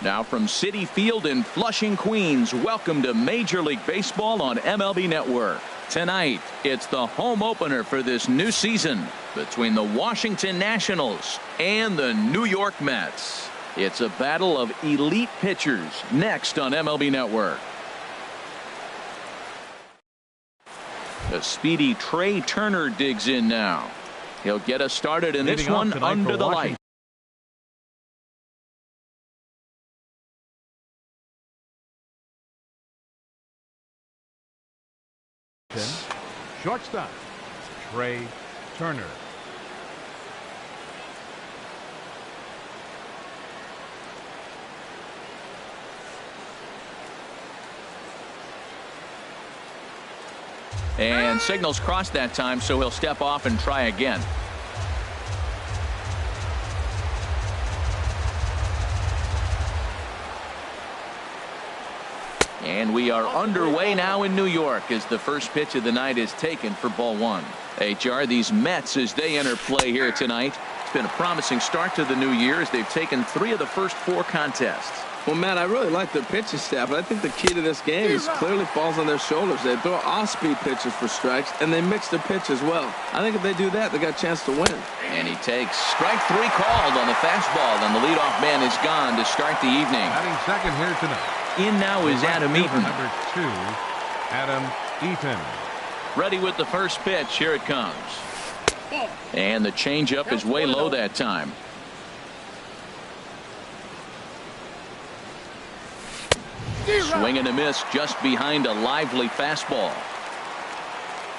Now from Citi Field in Flushing, Queens, welcome to Major League Baseball on MLB Network. Tonight, it's the home opener for this new season between the Washington Nationals and the New York Mets. It's a battle of elite pitchers next on MLB Network. The speedy Trey Turner digs in now. He'll get us started in this one under the light. Shortstop, Trey Turner. And signals crossed that time, so he'll step off and try again. And we are underway now in New York as the first pitch of the night is taken for ball one. HR, these Mets, as they enter play here tonight, it's been a promising start to the new year as they've taken 3 of the first 4 contests. Well, Matt, I really like their pitching staff, but I think the key to this game is clearly falls on their shoulders. They throw off-speed pitches for strikes, and they mix their pitch as well. I think if they do that, they got a chance to win. And he takes strike 3 called on the fastball, and the leadoff man is gone to start the evening. Batting second here tonight. In now is Adam Eaton. Number 2, Adam Eaton. Ready with the first pitch. Here it comes. And the changeup is way low that time. Swing and a miss just behind a lively fastball.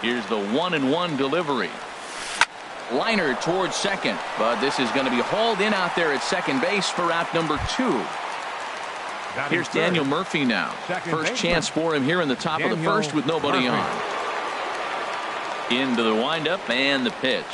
Here's the 1-1 delivery. Liner towards second, but this is going to be hauled in out there at second base for out number 2. Here's Daniel Murphy now. First chance for him here in the top of the first with nobody on. Into the windup and the pitch.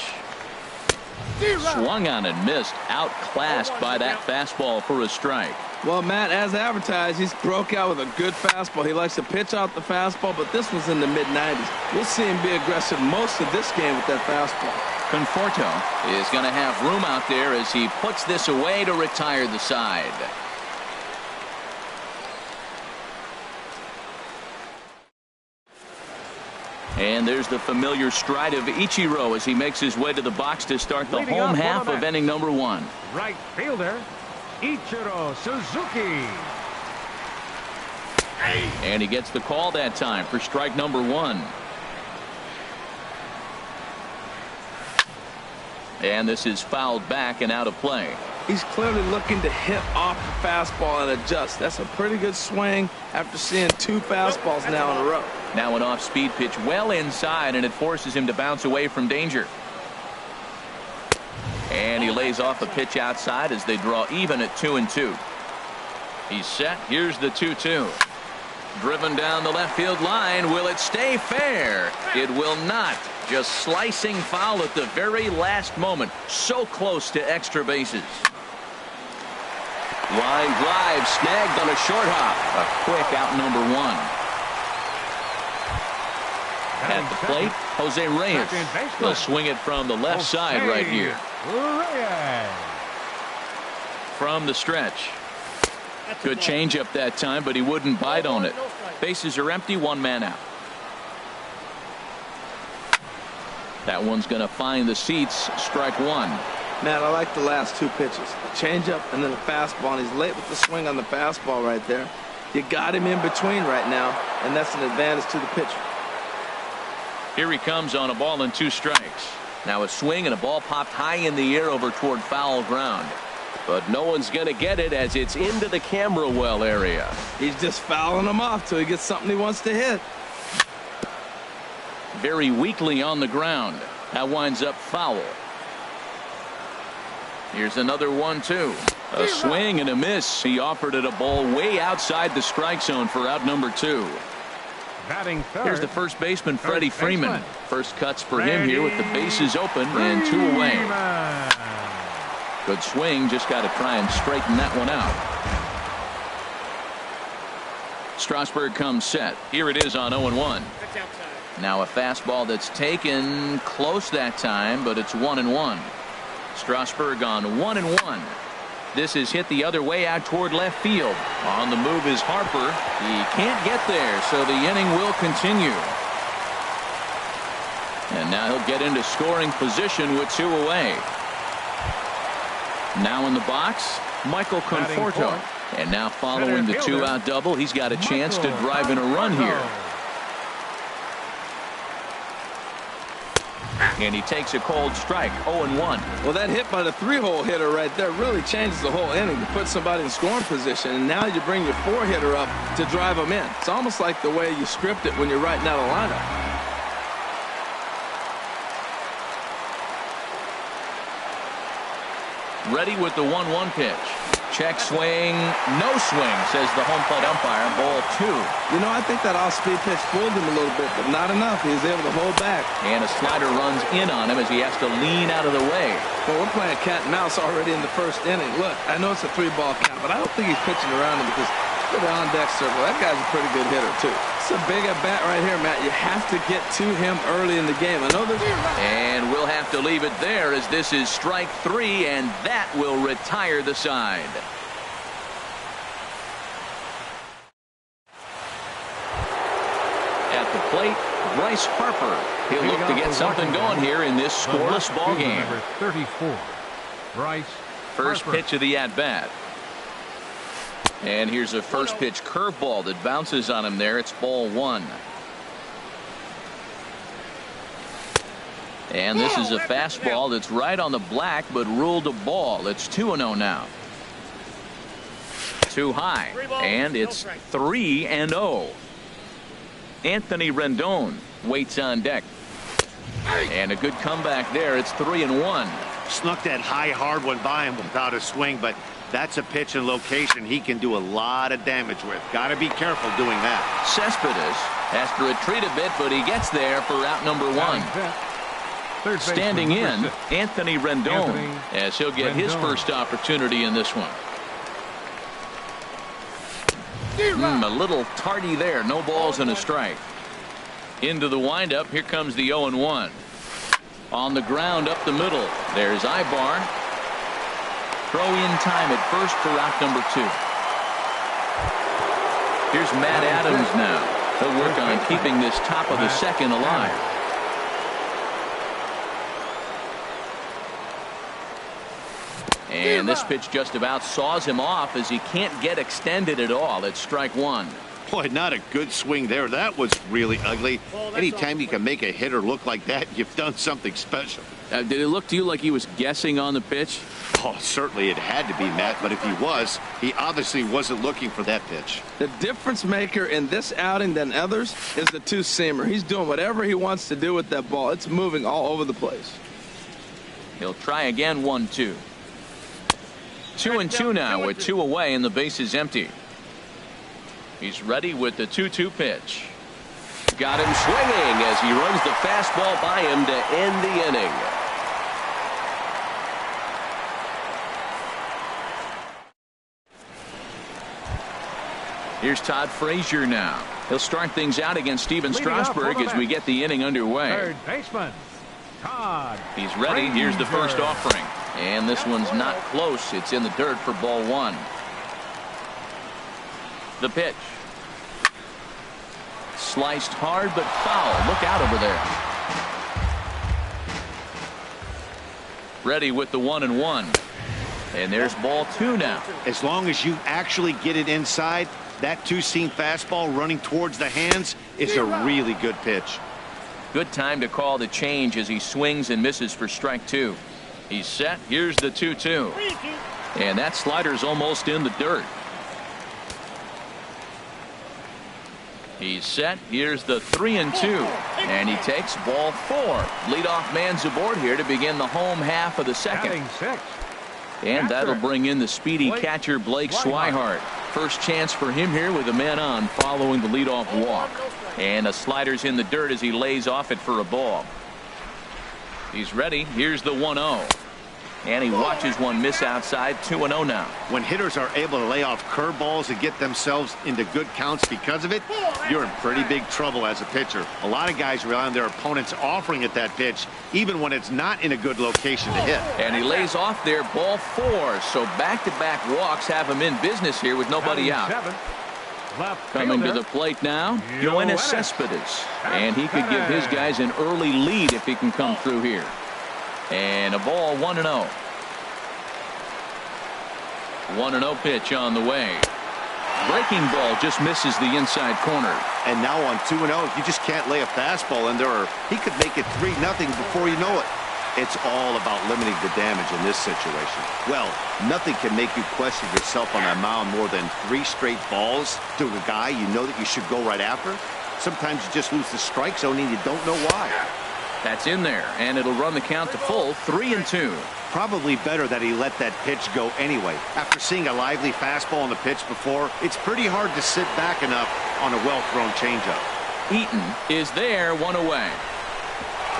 Swung on and missed. Outclassed by that fastball for a strike. Well, Matt, as advertised, he's broke out with a good fastball. He likes to pitch out the fastball, but this was in the mid-90s. We'll see him be aggressive most of this game with that fastball. Conforto is going to have room out there as he puts this away to retire the side. And there's the familiar stride of Ichiro as he makes his way to the box to start the home half of inning number 1. Right fielder, Ichiro Suzuki. And he gets the call that time for strike number 1. And this is fouled back and out of play. He's clearly looking to hit off the fastball and adjust. That's a pretty good swing after seeing 2 fastballs now in a row. Now an off-speed pitch well inside, and it forces him to bounce away from danger. And he lays off a pitch outside as they draw even at 2-2. He's set. Here's the 2-2. Driven down the left field line. Will it stay fair? It will not. Just slicing foul at the very last moment. So close to extra bases. Line drive snagged on a short hop. A quick out number 1. At the plate, Jose Reyes. He'll swing it from the left side right here. From the stretch. Good changeup that time, but he wouldn't bite on it. Bases are empty, 1 man out. That one's going to find the seats. Strike 1. Matt, I like the last 2 pitches. A changeup and then a fastball, and he's late with the swing on the fastball right there. You got him in between right now, and that's an advantage to the pitcher. Here he comes on a ball and 2 strikes. Now a swing and a ball popped high in the air over toward foul ground. But no one's going to get it as it's into the camera well area. He's just fouling him off till he gets something he wants to hit. Very weakly on the ground. That winds up foul. Here's another 1-2. A swing and a miss. He offered it a ball way outside the strike zone for out number 2. Batting third. Here's the first baseman, Freddie Freeman. First cuts for him here with the bases open and 2 away. Good swing. Just got to try and straighten that one out. Strasburg comes set. Here it is on 0-1. Now a fastball that's taken close that time, but it's 1-1. Strasburg on 1-1. This is hit the other way out toward left field. On the move is Harper. He can't get there, so the inning will continue. And now he'll get into scoring position with 2 away. Now in the box, Michael Conforto. And now following the 2-out double, he's got a chance to drive in a run here. And he takes a cold strike, 0-1. Well, that hit by the 3-hole hitter right there really changes the whole inning to put somebody in scoring position. And now you bring your 4-hitter up to drive them in. It's almost like the way you script it when you're writing out a lineup. Ready with the 1-1 pitch. Check swing, no swing, says the home plate umpire. Ball 2. You know, I think that off-speed pitch fooled him a little bit, but not enough. He was able to hold back. And a slider runs in on him as he has to lean out of the way. Well, we're playing cat and mouse already in the first inning. Look, I know it's a 3-ball count, but I don't think he's pitching around him because look at the on-deck circle. That guy's a pretty good hitter, too. It's a big at-bat right here, Matt. You have to get to him early in the game. I know there's... And we'll have to leave it there as this is strike 3, and that will retire the side. At the plate, Bryce Harper. He'll look to get something going here in this scoreless ball game. Number 34, Bryce First Harper. pitch of the at-bat. And here's a first pitch curveball that bounces on him there. It's ball 1. And this is a fastball that's right on the black but ruled a ball. It's 2-0 now. Too high. And it's 3-0. Anthony Rendon waits on deck. And a good comeback there. It's 3-1. Snuck that high hard one by him without a swing, but that's a pitch and location he can do a lot of damage with. Got to be careful doing that. Cespedes has to retreat a bit, but he gets there for out number 1. Standing in, Anthony Rendon, as he'll get his first opportunity in this one. A little tardy there. No balls and a strike. Into the windup. Here comes the 0-1. On the ground up the middle. There's Ibar. Throw in time at first for out number 2. Here's Matt Adams now. He'll work on keeping this top of the second alive. And this pitch just about saws him off as he can't get extended at all. It's strike 1. Boy, not a good swing there. That was really ugly. Anytime you can make a hitter look like that, you've done something special. Did it look to you like he was guessing on the pitch? Oh, certainly it had to be, Matt, but if he was, he obviously wasn't looking for that pitch. The difference maker in this outing than others is the 2-seamer. He's doing whatever he wants to do with that ball. It's moving all over the place. He'll try again. 1-2. 2-2 now with 2 away and the base is empty. He's ready with the 2-2 pitch. Got him swinging as he runs the fastball by him to end the inning. Here's Todd Frazier now. He'll start things out against Steven Strasburg as we get the inning underway. Third baseman, Todd. He's ready. Here's the first offering. And this one's not close. It's in the dirt for ball 1. The pitch. Sliced hard but foul. Look out over there. Ready with the 1-1. And there's ball 2 now. As long as you actually get it inside, that 2-seam fastball running towards the hands is a really good pitch. Good time to call the change as he swings and misses for strike 2. He's set. Here's the 2-2. And that slider's almost in the dirt. He's set. Here's the 3-2. And he takes ball 4. Leadoff man's aboard here to begin the home half of the second. Batting 6. And that'll bring in the speedy catcher Blake Swihart. First chance for him here with a man on following the leadoff walk. And a slider's in the dirt as he lays off it for a ball. He's ready. Here's the 1-0. And he watches one miss outside. 2-0 now. When hitters are able to lay off curveballs and get themselves into good counts because of it, you're in pretty big trouble as a pitcher. A lot of guys rely on their opponents offering at that pitch, even when it's not in a good location to hit. And he lays off there, ball 4. So back-to-back walks have him in business here with nobody out. Coming to the plate now, Yoenis Cespedes. And he could give his guys an early lead if he can come through here. And a ball 1-0. 1-0 pitch on the way. Breaking ball just misses the inside corner. And now on 2-0, you just can't lay a fastball in there, or he could make it 3-0 before you know it. It's all about limiting the damage in this situation. Well, nothing can make you question yourself on that mound more than 3 straight balls to a guy you know that you should go right after. Sometimes you just lose the strike zone and you don't know why. That's in there, and it'll run the count to full. 3-2. Probably better that he let that pitch go anyway. After seeing a lively fastball on the pitch before, it's pretty hard to sit back enough on a well-thrown changeup. Eaton is there, 1 away.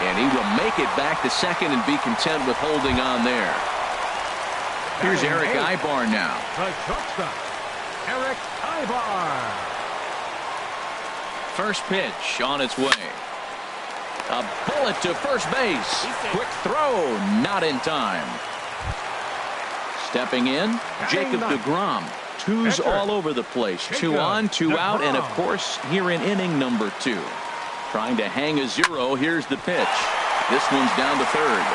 And he will make it back to second and be content with holding on there. Here's Eric Ibar now. The shortstop, Eric Ibar. First pitch on its way. A bullet to first base. Quick throw, not in time. Stepping in, Jacob deGrom. 2's all over the place. 2 on, 2 out, and of course, here in inning number 2. Trying to hang a 0. Here's the pitch. This one's down to third.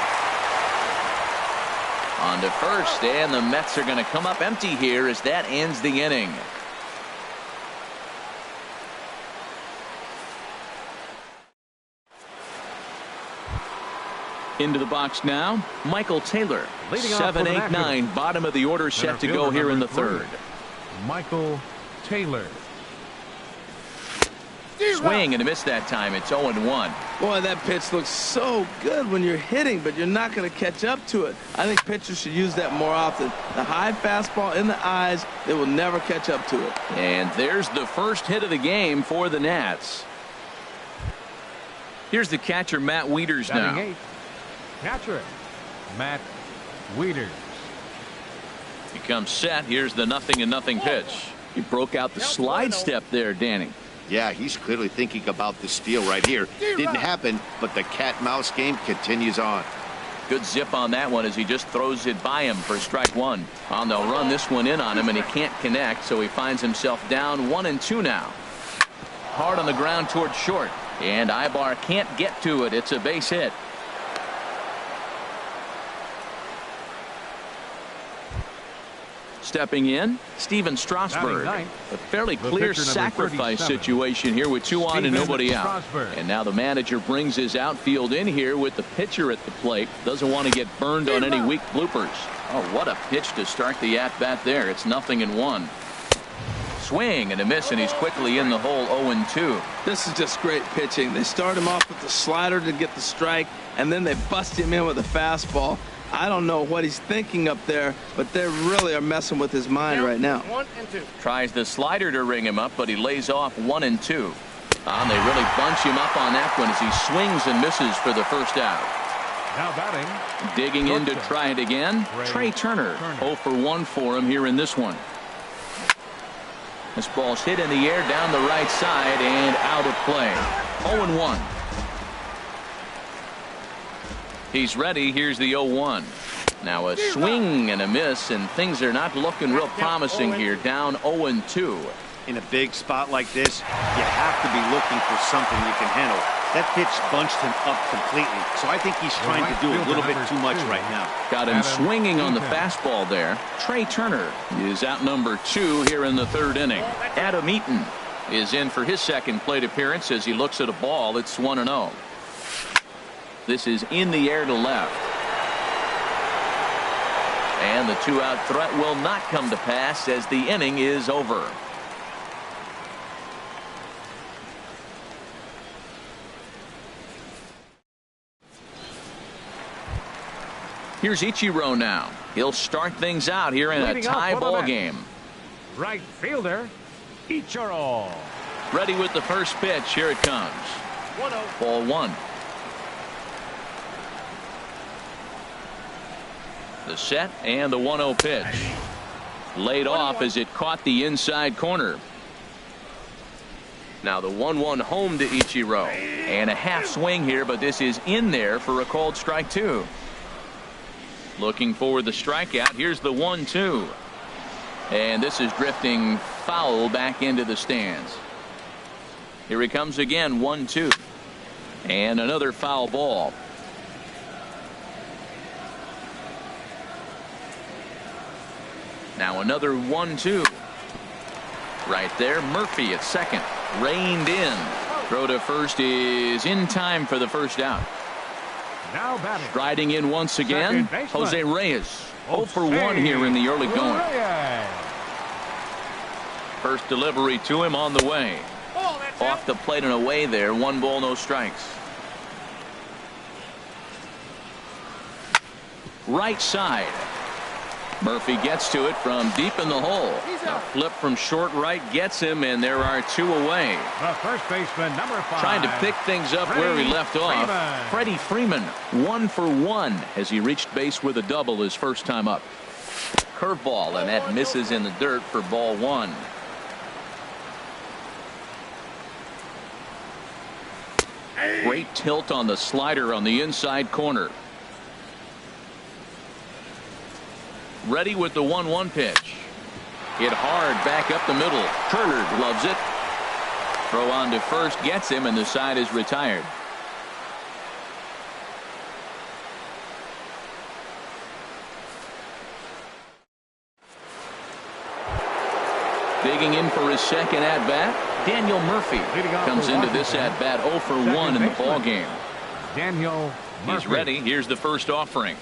On to first, and the Mets are going to come up empty here as that ends the inning. Into the box now, Michael Taylor. 7, 8, 9, bottom of the order set to go here in the third. Michael Taylor. Swing and a miss that time. It's 0-1. Boy, that pitch looks so good when you're hitting, but you're not going to catch up to it. I think pitchers should use that more often. The high fastball in the eyes, they will never catch up to it. And there's the first hit of the game for the Nats. Here's the catcher, Matt Wieters now. Batting 8. Catcher, Matt Wieters. He comes set. Here's the 0-0 pitch. He broke out the slide step there, Danny. Yeah, he's clearly thinking about the steal right here. Didn't happen, but the cat-mouse game continues on. Good zip on that one as he just throws it by him for strike 1. Well, they'll run this one in on him, and he can't connect, so he finds himself down 1-2 now. Hard on the ground towards short, and Ibar can't get to it. It's a base hit. Stepping in, Steven Strasburg. A fairly clear sacrifice situation here with 2 on and nobody out. And now the manager brings his outfield in here with the pitcher at the plate. Doesn't want to get burned on any weak bloopers. Oh, what a pitch to start the at-bat there. It's 0-1. Swing and a miss, and he's quickly in the hole. 0-2. This is just great pitching. They start him off with the slider to get the strike, and then they bust him in with a fastball. I don't know what he's thinking up there, but they really are messing with his mind right now. 1 and 2. Tries the slider to ring him up, but he lays off 1-2. And they really bunch him up on that one as he swings and misses for the first out. Now batting. Digging in to try it again, Trey Turner. 0 for 1 for him here in this one. This ball's hit in the air down the right side and out of play. 0-1. He's ready. Here's the 0-1. Now a swing and a miss, and things are not looking real promising here. Down 0-2. In a big spot like this, you have to be looking for something you can handle. That pitch bunched him up completely, so I think he's trying to do a little bit too much right now. Got him swinging on the fastball there. Trey Turner is out number 2 here in the third inning. Adam Eaton is in for his second plate appearance as he looks at a ball. It's 1-0. This is in the air to left. And the 2-out threat will not come to pass as the inning is over. Here's Ichiro now. He'll start things out here in a tie ball game. Right fielder, Ichiro. Ready with the first pitch. Here it comes. 1-0. Ball 1. The set and the 1-0 pitch. Laid off as it caught the inside corner. Now the 1-1 home to Ichiro. And a half swing here, but this is in there for a called strike 2. Looking for the strikeout. Here's the 1-2. And this is drifting foul back into the stands. Here he comes again. 1-2. And another foul ball. Now another 1-2. Right there. Murphy at second. Reined in. Throw to first is in time for the first out. Now batting. Striding in once again, Jose Reyes. 0 for 1 here in the early going. First delivery to him on the way. Off the plate and away there. 1 ball, no strikes. Right side. Murphy gets to it from deep in the hole. A flip from short right gets him, and there are 2 away. The first baseman, number 5. Trying to pick things up where he left off. Freddie Freeman, 1 for 1 as he reached base with a double his first time up. Curveball, and that misses in the dirt for ball 1. Great tilt on the slider on the inside corner. Ready with the 1-1 pitch. Hit hard back up the middle. Turner gloves it. Throw on to first gets him, and the side is retired. Digging in for his second at bat, Daniel Murphy comes into this at bat 0 for 1 in the ball game. Daniel Murphy. He's ready. Here's the first offering.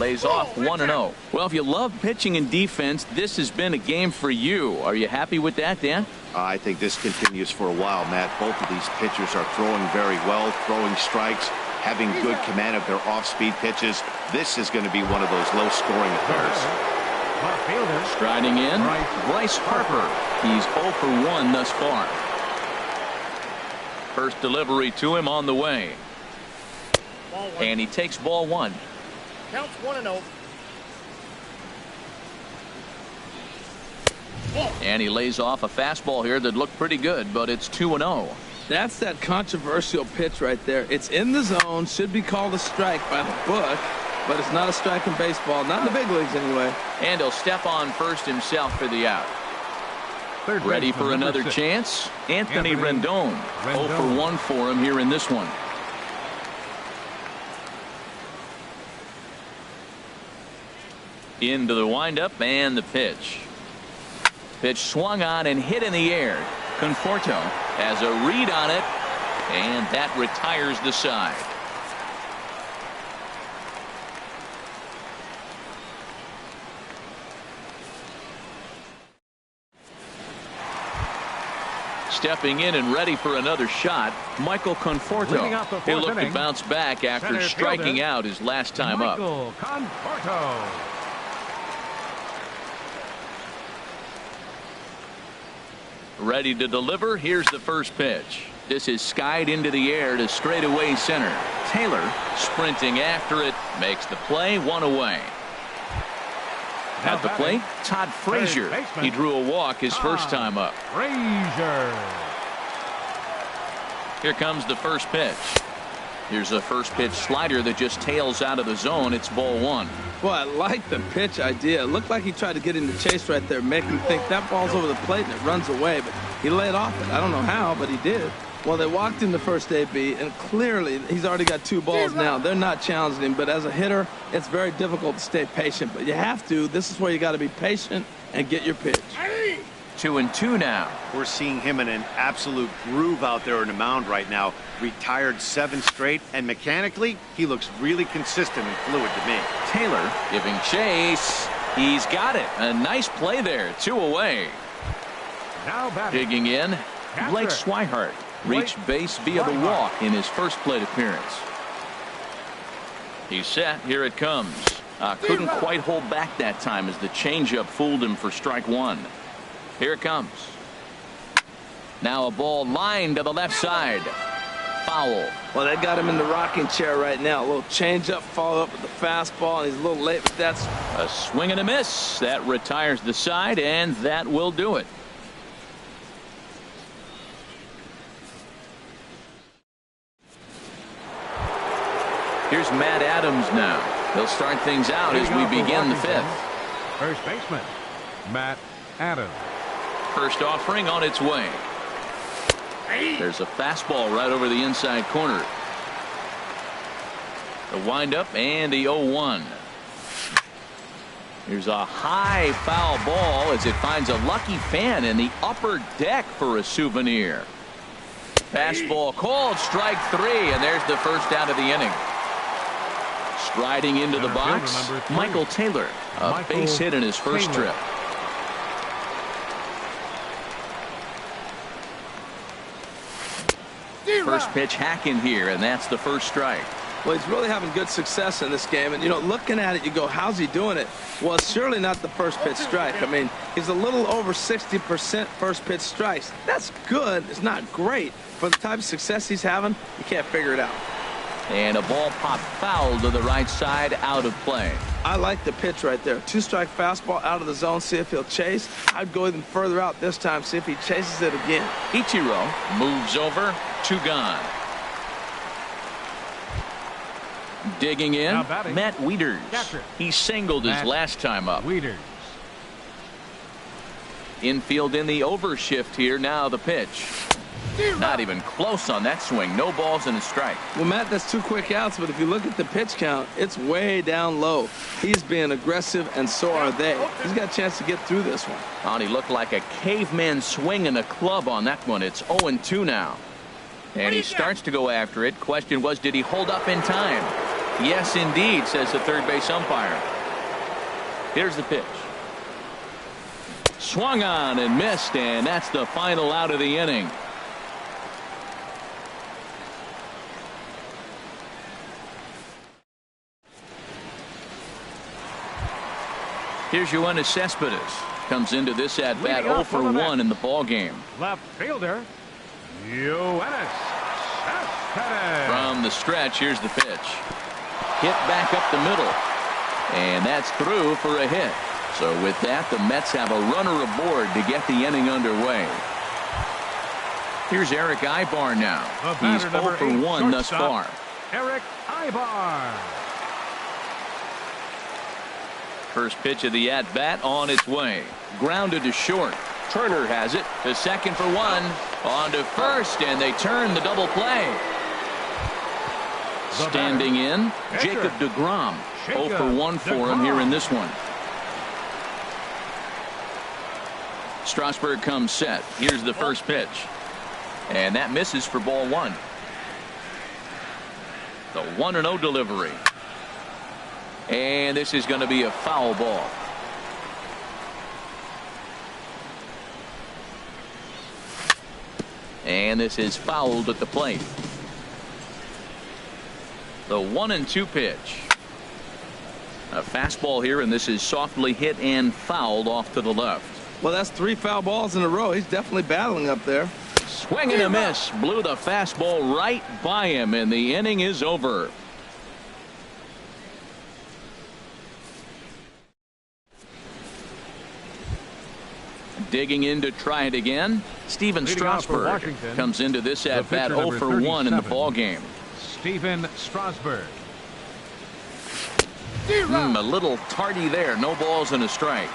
Lays off 1-0. Well, if you love pitching and defense, this has been a game for you. Are you happy with that, Dan? I think this continues for a while, Matt. Both of these pitchers are throwing very well, throwing strikes, having good command of their off-speed pitches. This is going to be one of those low-scoring affairs. Striding in, Bryce Harper. He's 0 for 1 thus far. First delivery to him on the way. And he takes ball 1. Counts 1-0. And he lays off a fastball here that looked pretty good, but it's 2-0. That's that controversial pitch right there. It's in the zone, should be called a strike by the book, but it's not a strike in baseball, not in the big leagues anyway. And he'll step on first himself for the out. Ready for another chance? Anthony Rendon. 0 for 1 for him here in this one. Into the windup and the pitch. Pitch swung on and hit in the air. Conforto has a read on it, and that retires the side. Stepping in and ready for another shot, Michael Conforto. He'll look to bounce back after striking out his last time up. Michael Conforto. Ready to deliver. Here's the first pitch. This is skied into the air to straightaway center. Taylor sprinting after it, makes the play, 1 away. At the plate, Todd Frazier. He drew a walk his first time up. Frazier. Here comes the first pitch. Here's a first pitch slider that just tails out of the zone. It's ball 1. Boy, I like the pitch idea. It looked like he tried to get into chase right there, make him think that ball's over the plate and it runs away, but he laid off it. I don't know how, but he did. Well, they walked in the first AB, and clearly he's already got 2 balls now. They're not challenging him, but as a hitter, it's very difficult to stay patient. But you have to. This is where you got to be patient and get your pitch. 2-2 now. We're seeing him in an absolute groove out there on the mound right now. Retired 7 straight, and mechanically, he looks really consistent and fluid to me. Taylor giving chase. He's got it. A nice play there. 2 away. Now batting. Digging in, Blake Swihart. Reached base via the walk in his first plate appearance. He's set. Here it comes. Couldn't quite hold back that time as the changeup fooled him for strike 1. Here it comes. Now a ball lined to the left side. foul. Well, that got him in the rocking chair right now. A little changeup, follow up with the fastball, and he's a little late, but that's A swing and a miss. That retires the side, and that will do it. Here's Matt Adams now. He'll start things out as we begin the fifth. First baseman, Matt Adams. First offering on its way. There's a fastball right over the inside corner. The windup and the 0-1. Here's a high foul ball as it finds a lucky fan in the upper deck for a souvenir. Fastball called, strike three, and there's the first out of the inning. Striding into the box, Michael Taylor, a base hit in his first trip. First pitch hacking here, and that's the first strike. Well, he's really having good success in this game. And, you know, looking at it, you go, how's he doing it? Well, it's surely not the first pitch strike. I mean, he's a little over 60% first pitch strikes. That's good. It's not great. For the type of success he's having, you can't figure it out. And a ball popped foul to the right side, out of play. I like the pitch right there. Two-strike fastball out of the zone, see if he'll chase. I'd go even further out this time, see if he chases it again. Ichiro moves over, 2 gone. Digging in, Matt Wieters. He singled his last time up. Wieters. Infield in the overshift here, now the pitch. Not even close on that swing. No balls and a strike. Well, Matt, that's 2 quick outs, but if you look at the pitch count, it's way down low. He's being aggressive, and so are they. He's got a chance to get through this one. Oh, he looked like a caveman swinging a club on that one. It's 0-2 now. And he starts to go after it. Question was, did he hold up in time? Yes, indeed, says the third base umpire. Here's the pitch. Swung on and missed, and that's the final out of the inning. Here's Yoenis Cespedes. Comes into this at-bat 0 for 1 in the ball game. Left fielder, Yoenis Cespedes. From the stretch, here's the pitch. Hit back up the middle. And that's through for a hit. So with that, the Mets have a runner aboard to get the inning underway. Here's Eric Ibar now. He's 0 for 1 thus far. Eric Ibar. First pitch of the at-bat on its way. Grounded to short. Turner has it to second for 1. On to first, and they turn the double play. Standing in, Jacob deGrom. 0 for 1 for him here in this one. Strasburg comes set. Here's the first pitch. And that misses for ball 1. The 1-0 delivery. And this is going to be a foul ball. And this is fouled at the plate. The 1-2 pitch. A fastball here, and this is softly hit and fouled off to the left. Well, that's 3 foul balls in a row. He's definitely battling up there. Swing and a miss. Blew the fastball right by him, and the inning is over. Digging in to try it again. Steven Strasburg comes into this at bat 0 for 1 in the ball game. Steven Strasburg. A little tardy there. No balls and a strike.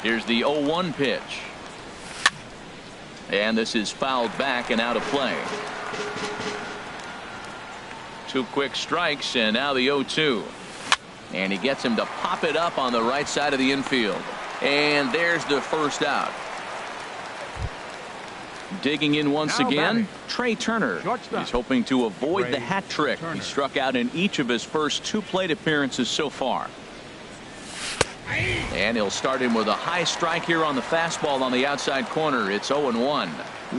Here's the 0-1 pitch. And this is fouled back and out of play. 2 quick strikes, and now the 0-2. And he gets him to pop it up on the right side of the infield. And there's the first out. Digging in once again, Trey Turner. He's hoping to avoid the hat trick. He struck out in each of his first 2 plate appearances so far. And he'll start him with a high strike here on the fastball on the outside corner. It's 0-1.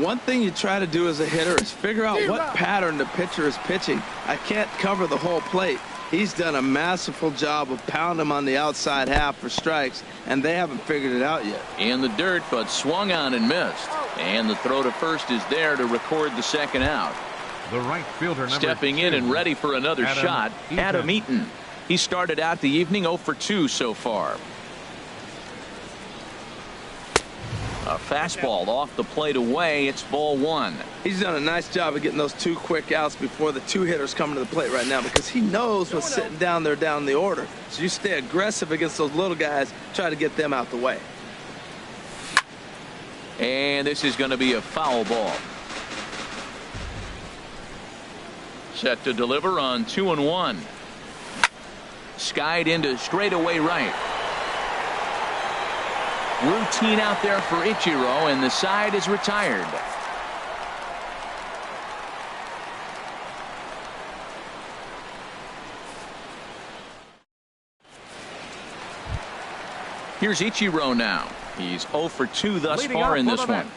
One thing you try to do as a hitter is figure out what pattern the pitcher is pitching. I can't cover the whole plate. He's done a masterful job of pounding him on the outside half for strikes, and they haven't figured it out yet. In the dirt, but swung on and missed. And the throw to first is there to record the second out. The right fielder, number Stepping 2. in and ready for another Adam shot, Eaton. Adam Eaton. He started out the evening 0 for 2 so far. A fastball off the plate away. It's ball 1. He's done a nice job of getting those 2 quick outs before the 2 hitters come to the plate right now, because he knows what's sitting down there down the order. So you stay aggressive against those little guys, try to get them out the way. And this is going to be a foul ball. Set to deliver on 2-1. Skied into straightaway right. Routine out there for Ichiro, and the side is retired. Here's Ichiro now. He's 0 for 2 thus Leading far up in for this the one. Mets,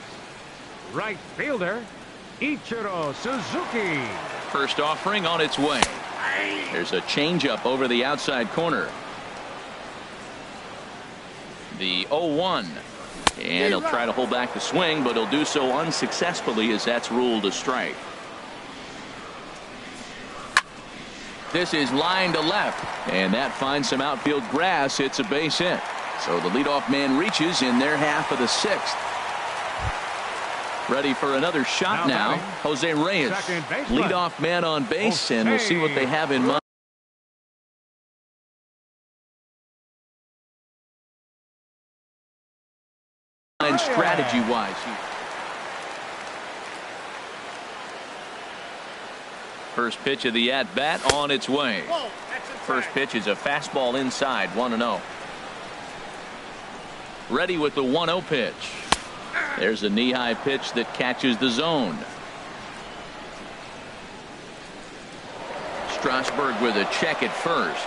right fielder, Ichiro Suzuki. First offering on its way. There's a changeup over the outside corner. The 0-1. And he'll try to hold back the swing, but he'll do so unsuccessfully as that's ruled a strike. This is line to left, and that finds some outfield grass. It's a base hit. So the leadoff man reaches in their half of the 6th. Ready for another shot now. Jose Reyes, leadoff man on base, and we'll see what they have in mind. Strategy-wise. First pitch of the at-bat on its way. First pitch is a fastball inside, 1-0. Ready with the 1-0 pitch. There's a knee-high pitch that catches the zone. Strasburg with a check at first.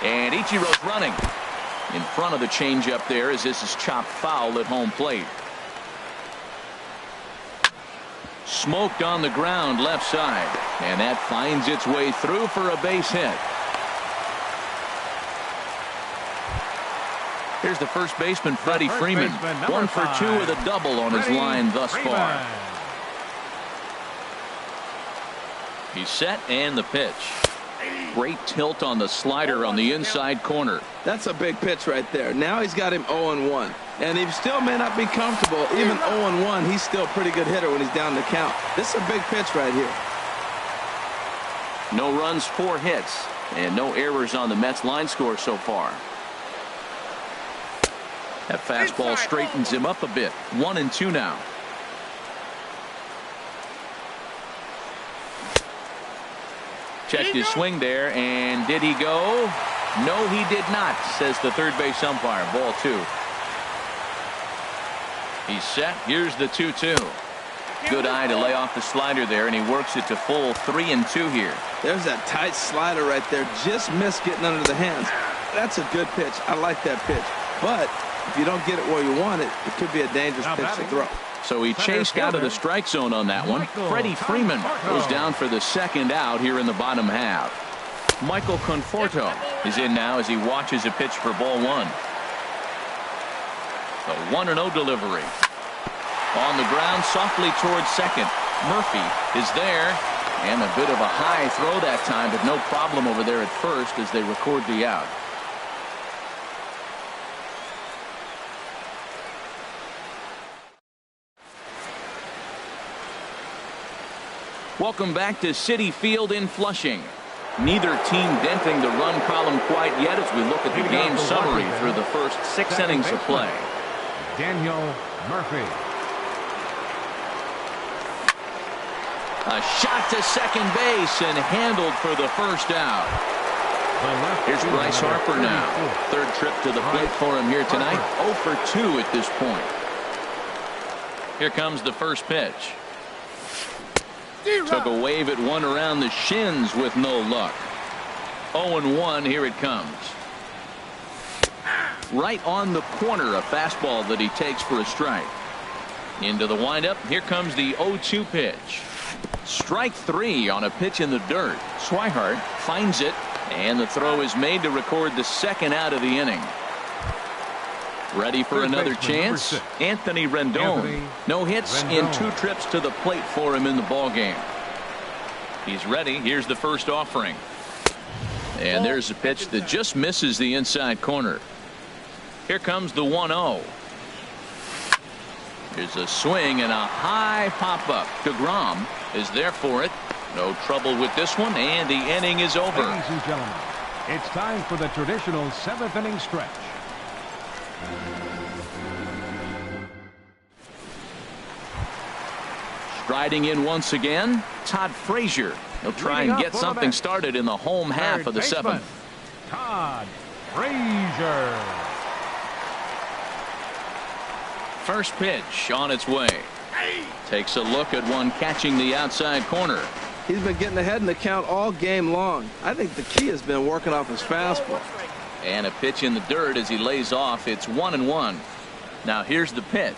And Ichiro's running in front of the changeup there as this is chopped foul at home plate. Smoked on the ground left side, and that finds its way through for a base hit. Here's the first baseman, Freddie Freeman. 1 for 2 with a double on his line thus far. He's set, and the pitch. Great tilt on the slider on the inside corner. That's a big pitch right there. Now he's got him 0-1. And he still may not be comfortable. Even 0-1, he's still a pretty good hitter when he's down the count. This is a big pitch right here. No runs, 4 hits, and no errors on the Mets line score so far. That fastball straightens him up a bit. 1-2 now. Checked his swing there, and did he go? No, he did not, says the third base umpire. Ball 2. He's set. Here's the 2-2. Good eye to lay off the slider there, and he works it to full 3-2 here. There's that tight slider right there. Just missed getting under the hands. That's a good pitch. I like that pitch. But if you don't get it where you want it, it could be a dangerous pitch to throw. So he chased out of the strike zone on that one. Freddie Freeman goes down for the second out here in the bottom half. Michael Conforto is in now as he watches a pitch for ball 1. The 1-0 delivery. On the ground softly towards second. Murphy is there. And a bit of a high throw that time, but no problem over there at first as they record the out. Welcome back to Citi Field in Flushing. Neither team denting the run column quite yet as we look at the game summary through the first 6 innings of play. Daniel Murphy. A shot to second base and handled for the first out. Here's Bryce Harper now. Third trip to the plate for him here tonight. 0 for 2 at this point. Here comes the first pitch. Took a wave at one around the shins with no luck. 0-1. Here it comes. Right on the corner, a fastball that he takes for a strike. Into the windup. Here comes the 0-2 pitch. Strike 3 on a pitch in the dirt. Swihart finds it, and the throw is made to record the second out of the inning. Ready for Third another baseman, number chance. 6. Anthony Rendon. Anthony No hits in Rendon. 2 trips to the plate for him in the ball game. He's ready. Here's the first offering. And there's a pitch that just misses the inside corner. Here comes the 1-0. Here's a swing and a high pop-up. DeGrom is there for it. No trouble with this one, and the inning is over. Ladies and gentlemen, it's time for the traditional 7th inning stretch. Striding in once again, Todd Frazier. He'll try Leading and up get for the something bat. started in the home half Third of the baseman, 7th. Todd Frazier. First pitch on its way. Takes a look at one catching the outside corner. He's been getting ahead in the count all game long. I think the key has been working off his fastball. And a pitch in the dirt as he lays off. It's 1-1. Now here's the pitch.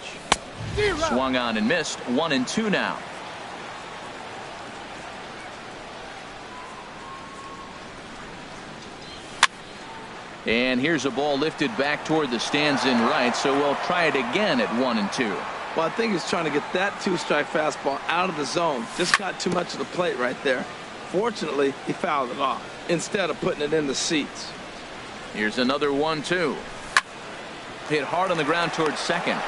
Swung on and missed. 1-2 now. And here's a ball lifted back toward the stands in right, so we'll try it again at 1-2. Well, I think he's trying to get that 2-strike fastball out of the zone. Just got too much of the plate right there. Fortunately, he fouled it off instead of putting it in the seats. Here's another 1-2. Hit hard on the ground towards second.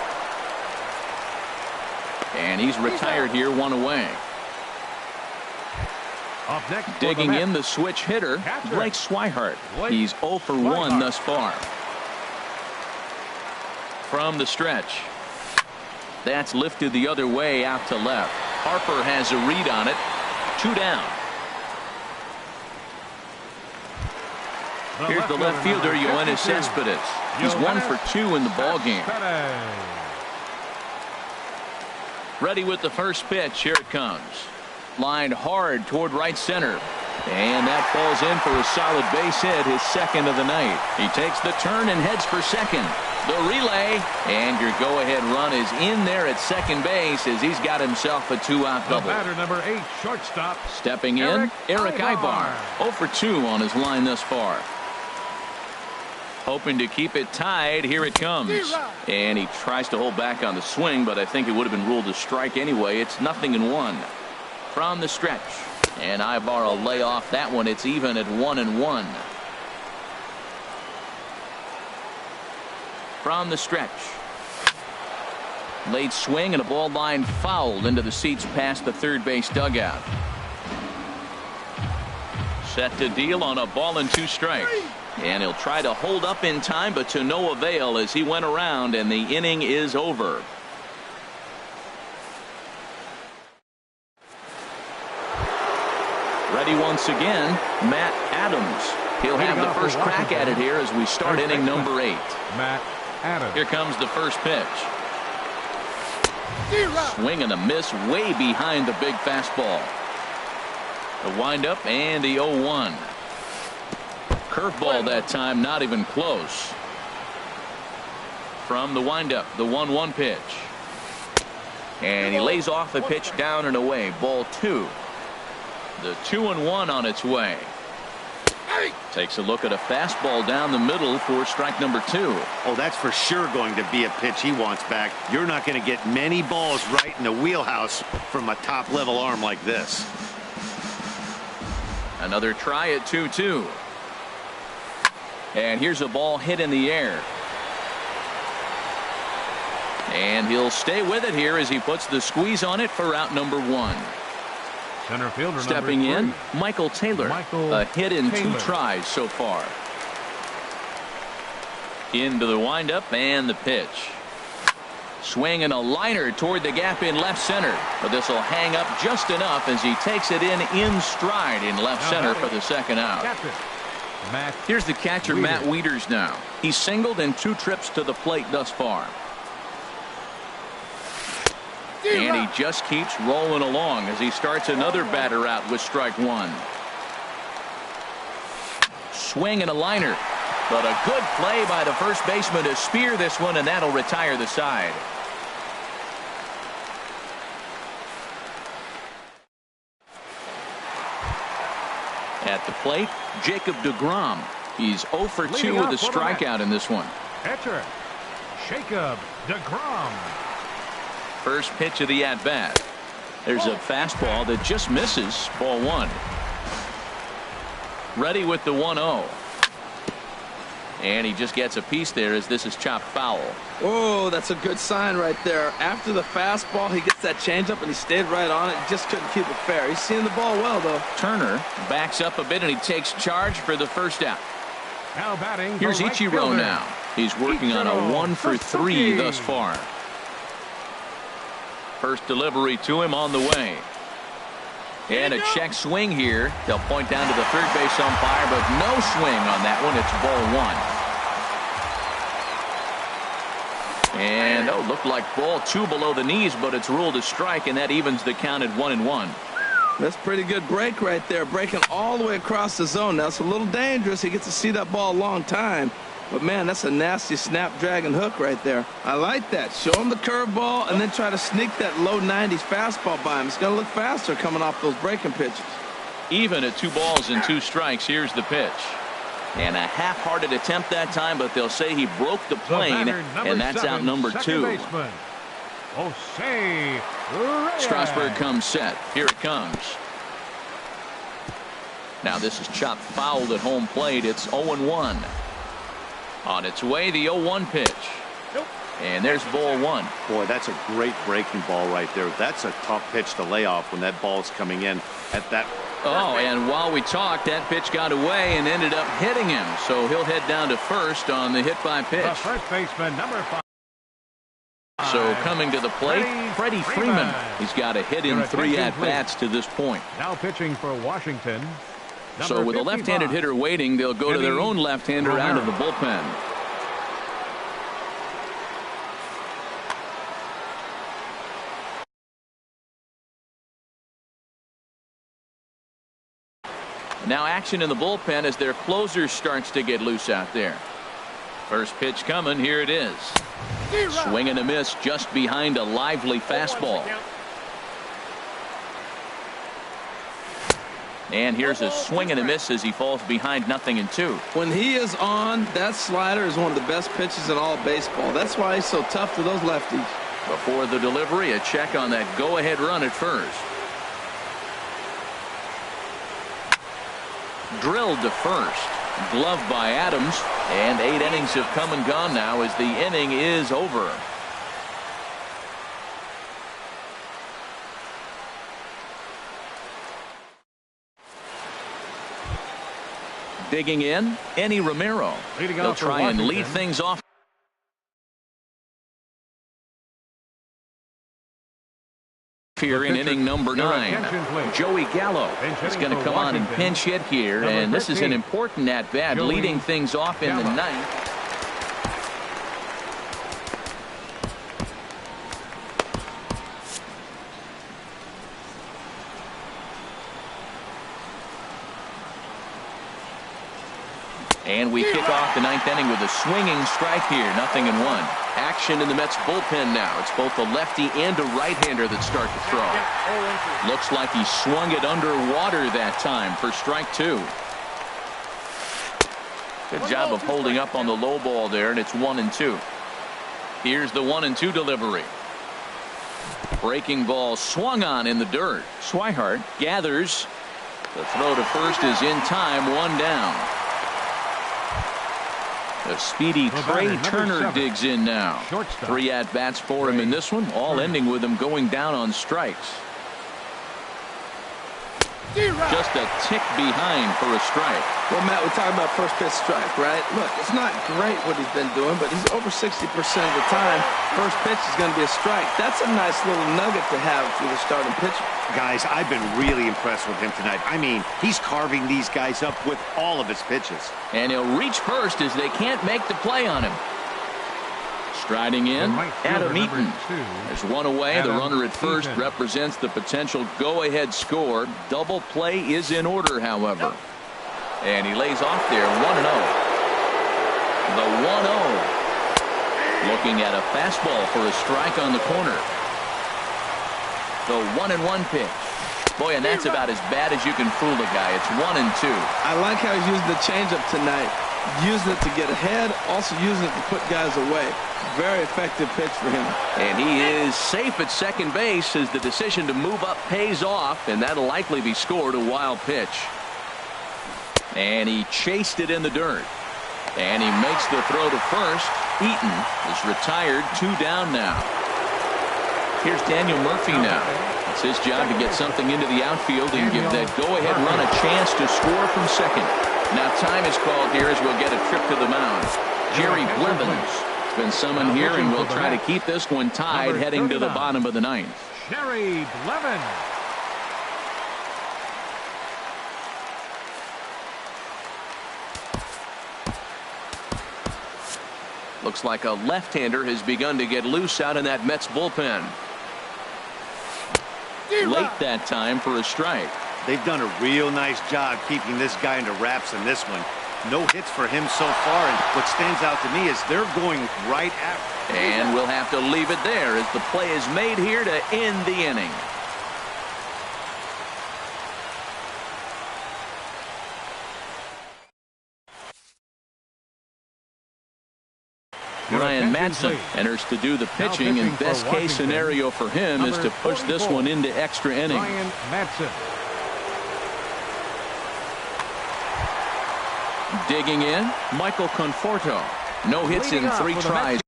And he's retired here, 1 away. Up next for Digging the in Mets. the switch hitter, Catcher. Blake Swihart. Blake He's 0 for 1 Swihart. thus far. From the stretch. That's lifted the other way out to left. Harper has a read on it. 2 down. Here's the left fielder, Yoenis Cespedes. He's 1 for 2 in the ball game. Ready with the first pitch. Here it comes. Lined hard toward right center. And that falls in for a solid base hit, his second of the night. He takes the turn and heads for second. The relay, and your go-ahead run is in there at second base as he's got himself a 2-out The double. batter, number 8, shortstop. Stepping in, Eric Ibar. 0 for 2 on his line thus far. Hoping to keep it tied. Here it comes. And he tries to hold back on the swing, but I think it would have been ruled a strike anyway. It's 0-1. From the stretch. And Ibar will lay off that one. It's even at 1-1. From the stretch. Late swing and a ball line fouled into the seats past the third base dugout. Set to deal on a ball and 2 strikes. And he'll try to hold up in time, but to no avail as he went around and the inning is over. Ready once again, Matt Adams. He'll have the first crack at it here as we start inning number 8. Matt Adams. Here comes the first pitch. Swing and a miss way behind the big fastball. The windup and the 0-1. Curveball that time, not even close. From the windup, the 1-1 pitch. And he lays off the pitch down and away. Ball 2. The 2-1 on its way. Takes a look at a fastball down the middle for strike number 2. Oh, that's for sure going to be a pitch he wants back. You're not going to get many balls right in the wheelhouse from a top-level arm like this. Another try at 2-2. And here's a ball hit in the air. And he'll stay with it here as he puts the squeeze on it for out number 1. Center fielder Stepping number 3. in, Michael Taylor. Michael a hit in Taylor. 2 tries so far. Into the windup and the pitch. Swing and a liner toward the gap in left center. But this will hang up just enough as he takes it in stride in left center for the second out. Catcher, Matt Here's the catcher, Wieters. Matt Wieters now. He's singled in 2 trips to the plate thus far. And he just keeps rolling along as he starts another batter out with strike 1. Swing and a liner. But a good play by the first baseman to spear this one, and that'll retire the side. At the plate, Jacob DeGrom. He's 0 for 2 with a strikeout in this one. Catcher, Jacob deGrom. First pitch of the at-bat. There's a fastball that just misses. Ball one. Ready with the 1-0. And he just gets a piece there as this is chopped foul. Oh, that's a good sign right there. After the fastball, he gets that changeup, and he stayed right on it. He just couldn't keep it fair. He's seeing the ball well, though. Turner backs up a bit, and he takes charge for the first out. Now batting. Here's the right Ichiro fielder. now. He's working on a 1-for-3 thus far. First delivery to him on the way. And a check swing here. They'll point down to the third base umpire, but no swing on that one. It's ball one. And looked like ball two below the knees, but it's ruled a strike, and that evens the count at 1-1. That's pretty good break right there, breaking all the way across the zone. Now, it's a little dangerous. He gets to see that ball a long time. But, man, that's a nasty snapdragon hook right there. I like that. Show him the curveball and then try to sneak that low 90s fastball by him. It's going to look faster coming off those breaking pitches. Even at 2 balls and 2 strikes, here's the pitch. And a half-hearted attempt that time, but they'll say he broke the plane, and that's out number 2. Baseman, Jose Reyes. Strasburg comes set. Here it comes. Now this is chopped foul at home plate. It's 0-1. On its way, the 0-1 pitch. And there's ball one. Boy, that's a great breaking ball right there. That's a tough pitch to lay off when that ball's coming in at that. Oh, and while we talked, that pitch got away and ended up hitting him. So he'll head down to first on the hit by pitch. The first baseman, number 5. So coming to the plate, Freddie Freeman. He's got a hit in 3 at-bats to this point. Now pitching for Washington. So with a left-handed hitter waiting, they'll go to their own left-hander out of the bullpen. Now action in the bullpen as their closer starts to get loose out there. First pitch coming. Here it is. Swing and a miss just behind a lively fastball. And here's a swing and a miss as he falls behind 0-2. When he is on, that slider is one of the best pitches in all baseball. That's why he's so tough to those lefties. Before the delivery, a check on that go-ahead run at first. Drilled to first. Gloved by Adams. And 8 innings have come and gone now as the inning is over. Digging in, Enny Romero. They'll try and lead things off. Here in inning number 9, Joey Gallo is going to come on and pinch hit here, and this is an important at-bat, leading things off in the 9th. And we kick off the 9th inning with a swinging strike here. 0-1. Action in the Mets bullpen now. It's both a lefty and a right-hander that start to throw. Looks like he swung it underwater that time for strike 2. Good job of holding up on the low ball there, and it's 1-2. Here's the 1-2 delivery. Breaking ball swung on in the dirt. Swihart gathers. The throw to first is in time. 1 down. A speedy Trey Turner digs in now. 3 at-bats for him in this one, all ending with him going down on strikes. Just a tick behind for a strike. Well, Matt, we're talking about first pitch strike, right? Look, it's not great what he's been doing, but he's over 60% of the time. First pitch is going to be a strike. That's a nice little nugget to have for the starting pitcher. Guys, I've been really impressed with him tonight. I mean, he's carving these guys up with all of his pitches. And he'll reach first as they can't make the play on him. Striding in, Adam Eaton. There's one away. The runner at first represents the potential go-ahead score. Double play is in order, however. And he lays off there. 1-0. The 1-0. Looking at a fastball for a strike on the corner. The 1-1 pitch. Boy, and that's about as bad as you can fool a guy. It's 1-2. I like how he's using the changeup tonight. using it to get ahead, also using it to put guys away. Very effective pitch for him. And he is safe at second base as the decision to move up pays off, and that'll likely be scored a wild pitch. And he chased it in the dirt. And he makes the throw to first. Eaton is retired, 2 down now. Here's Daniel Murphy now. It's his job to get something into the outfield and give that go-ahead run a chance to score from second. Now time is called here as we'll get a trip to the mound. Jerry Blevins has been summoned here, and we'll try to keep this one tied heading to the bottom of the ninth. Jerry Blevins. Looks like a left-hander has begun to get loose out in that Mets bullpen. Late that time for a strike. They've done a real nice job keeping this guy into wraps in this one. No hits for him so far, and what stands out to me is they're going right after. And we'll have to leave it there as the play is made here to end the inning. Ryan Madsen enters to do the pitching, and best case scenario for him is to push this one into extra innings. Ryan Madsen. Digging in, Michael Conforto. No hits in 3 tries.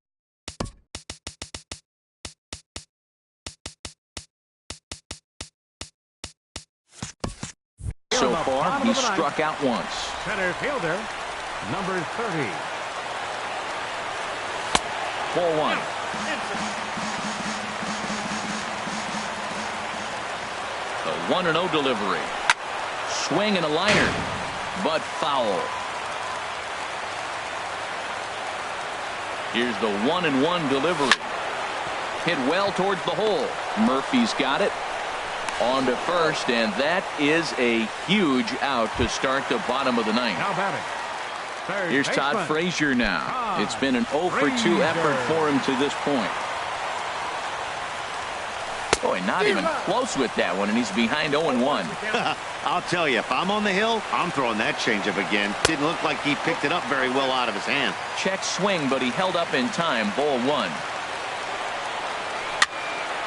So far, he struck out once. Center fielder, number 30. Ball 1. A 1-0 delivery. Swing and a liner, but foul. Here's the 1-1 delivery. Hit well towards the hole. Murphy's got it. On to first, and that is a huge out to start the bottom of the ninth. Now batting. Here's Todd Frazier now. It's been an 0 for 2 effort for him to this point. Boy, not even close with that one, and he's behind 0-1. I'll tell you, if I'm on the hill, I'm throwing that changeup again. Didn't look like he picked it up very well out of his hand. Check swing, but he held up in time. Ball 1.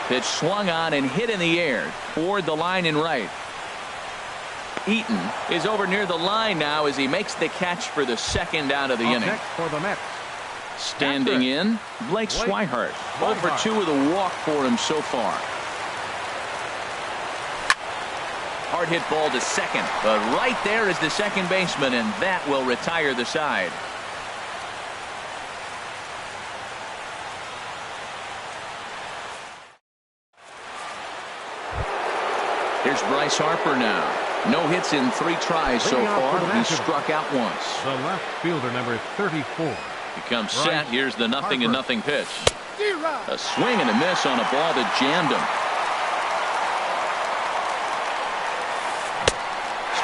Pitch swung on and hit in the air toward the line and right. Eaton is over near the line now as he makes the catch for the second out of the inning. For the Mets. Standing in, Blake Swihart. 0 for 2 with a walk for him so far. Hard hit ball to second, but right there is the second baseman, and that will retire the side. Here's Bryce Harper now. No hits in 3 tries so far. He struck out once. The left fielder, number 34. He comes set. Here's the 0-0 pitch. A swing and a miss on a ball that jammed him.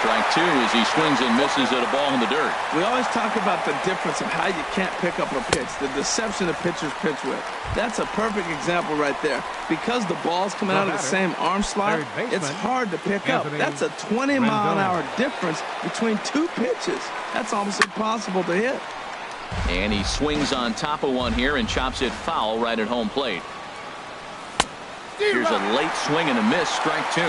Strike 2 as he swings and misses at a ball in the dirt. We always talk about the difference of how you can't pick up a pitch, the deception of pitchers pitch with. That's a perfect example right there. Because the ball's coming out of the same arm slot, it's hard to pick up. That's a 20-mile-an-hour difference between 2 pitches. That's almost impossible to hit. And he swings on top of one here and chops it foul right at home plate. Here's a late swing and a miss. Strike 2.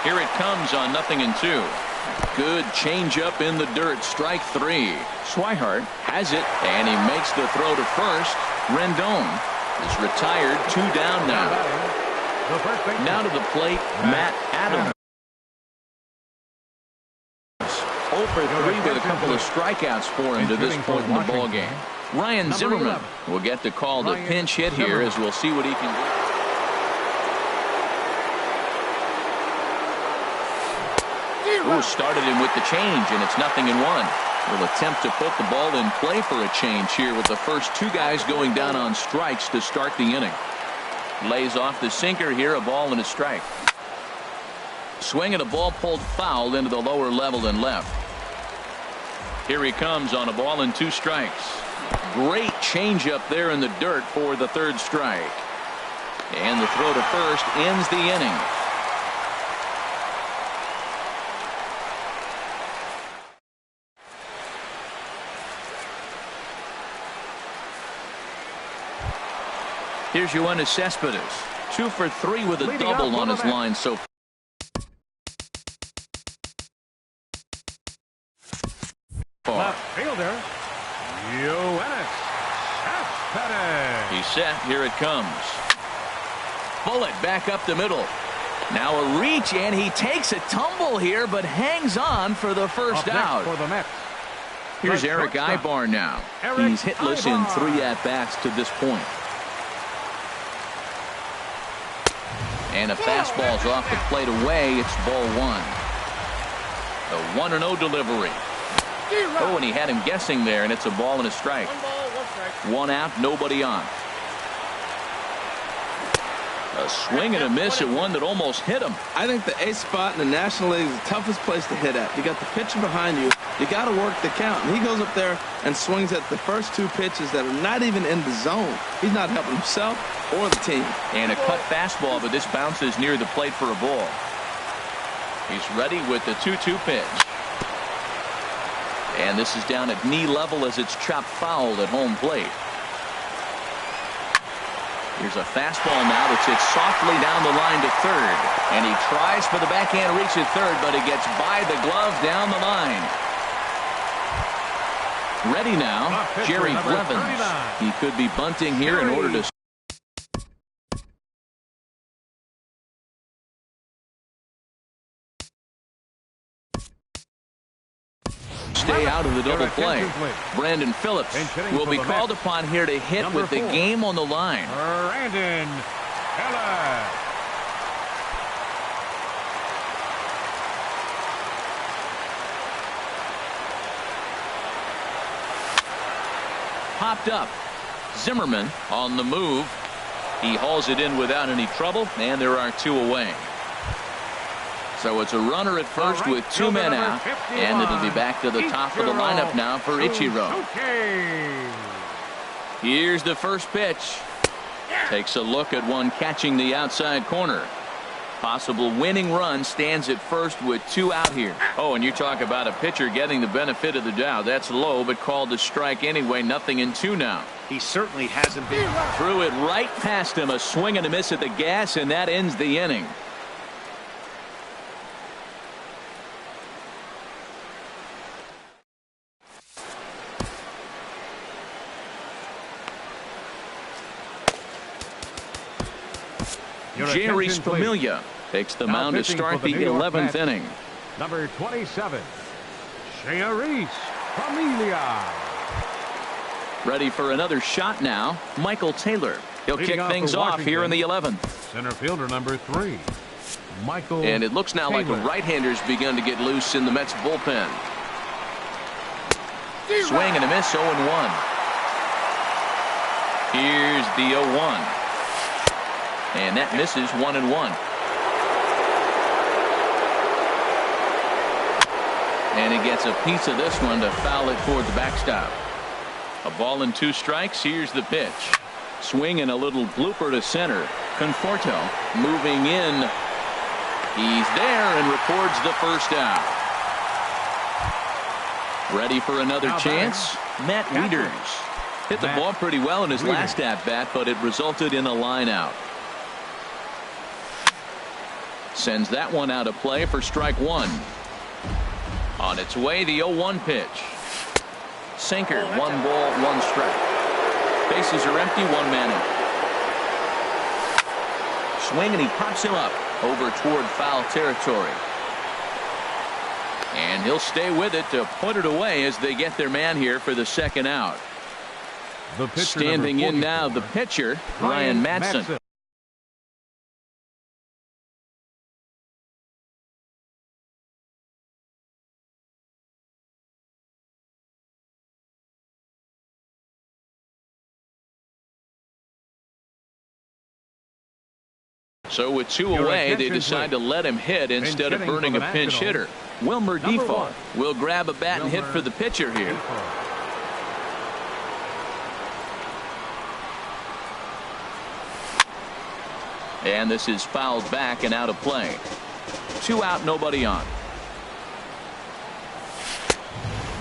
Here it comes on 0-2. Good changeup in the dirt. Strike 3. Swihart has it, and he makes the throw to first. Rendon is retired. 2 down now. Now to the plate, Matt Adams. 0 for 3 with a couple of strikeouts for him to this point in the ballgame. Ryan Zimmerman will get to call the pinch hit here as we'll see what he can do. Ooh, started him with the change, and it's 0-1. Will attempt to put the ball in play for a change here with the first 2 guys going down on strikes to start the inning. Lays off the sinker here, a ball and a strike. Swing and a ball pulled foul into the lower level and left. Here he comes on a ball and 2 strikes. Great changeup there in the dirt for the 3rd strike. And the throw to first ends the inning. Here's Yoenis Cespedes. 2 for 3 with a Leading double up on for his the line so far. Left fielder, Yoenis Cespedes. He's set. Here it comes. Bullet back up the middle. Now a reach, and he takes a tumble here, but hangs on for the first Up next out. for the Mets. Here's the Eric shortstop, Ibar now. Eric He's hitless in Ibar. 3 at-bats to this point. And a fastball's off the plate away. It's ball 1. The 1-0 delivery. Oh, and he had him guessing there, and it's a ball and a strike. 1 ball, 1 strike. 1 out, nobody on. A swing and a miss at one that almost hit him. I think the ace spot in the National League is the toughest place to hit at. You got the pitcher behind you. You got to work the count. And he goes up there and swings at the first 2 pitches that are not even in the zone. He's not helping himself or the team. And a cut fastball, but this bounces near the plate for a ball. He's ready with the 2-2 pitch. And this is down at knee level as it's chopped foul at home plate. Here's a fastball now that's hit softly down the line to third. And he tries for the backhand reach at third, but it gets by the glove down the line. Ready now, Jerry Blevins. 39. He could be bunting here in order to stay out of the double play. Brandon Phillips will be called upon here to hit with the game on the line. Brandon Phillips. Popped up. Zimmerman on the move. He hauls it in without any trouble, and there are 2 away. So it's a runner at first with 2 men out, and it'll be back to the top of the lineup now for Ichiro. Here's the first pitch. Takes a look at one catching the outside corner. Possible winning run stands at first with 2 out here. Oh, and you talk about a pitcher getting the benefit of the doubt. That's low, but called a strike anyway. 0-2 now. He certainly hasn't been. Threw it right past him. A swing and a miss at the gas, and that ends the inning. Jerry Familia takes the mound to start the 11th inning. Number 27, Jerry Familia. Ready for another shot now, Michael Taylor. He'll kick things off here in the 11th. Center fielder number 3, Michael. And it looks now like a right-hander's begun to get loose in the Mets bullpen. Swing and a miss, 0-1. Here's the 0-1. And that misses 1-1. And he gets a piece of this one to foul it toward the backstop. A ball and 2 strikes. Here's the pitch. Swing and a little blooper to center. Conforto moving in. He's there and records the first out. Ready for another chance? Matt Wieters hit the ball pretty well in his last at-bat, but it resulted in a line out. Sends that one out of play for strike 1. On its way, the 0-1 pitch. Sinker, 1 ball, 1 strike. Bases are empty, 1 man out. Swing, and he pops him up over toward foul territory. And he'll stay with it to put it away as they get their man here for the 2nd out. Standing in now, the pitcher, Ryan Madsen. So with 2 away, they decide to let him hit instead of burning a pinch hitter. Wilmer Defoe will grab a bat and hit for the pitcher here. And this is fouled back and out of play. 2 out, nobody on.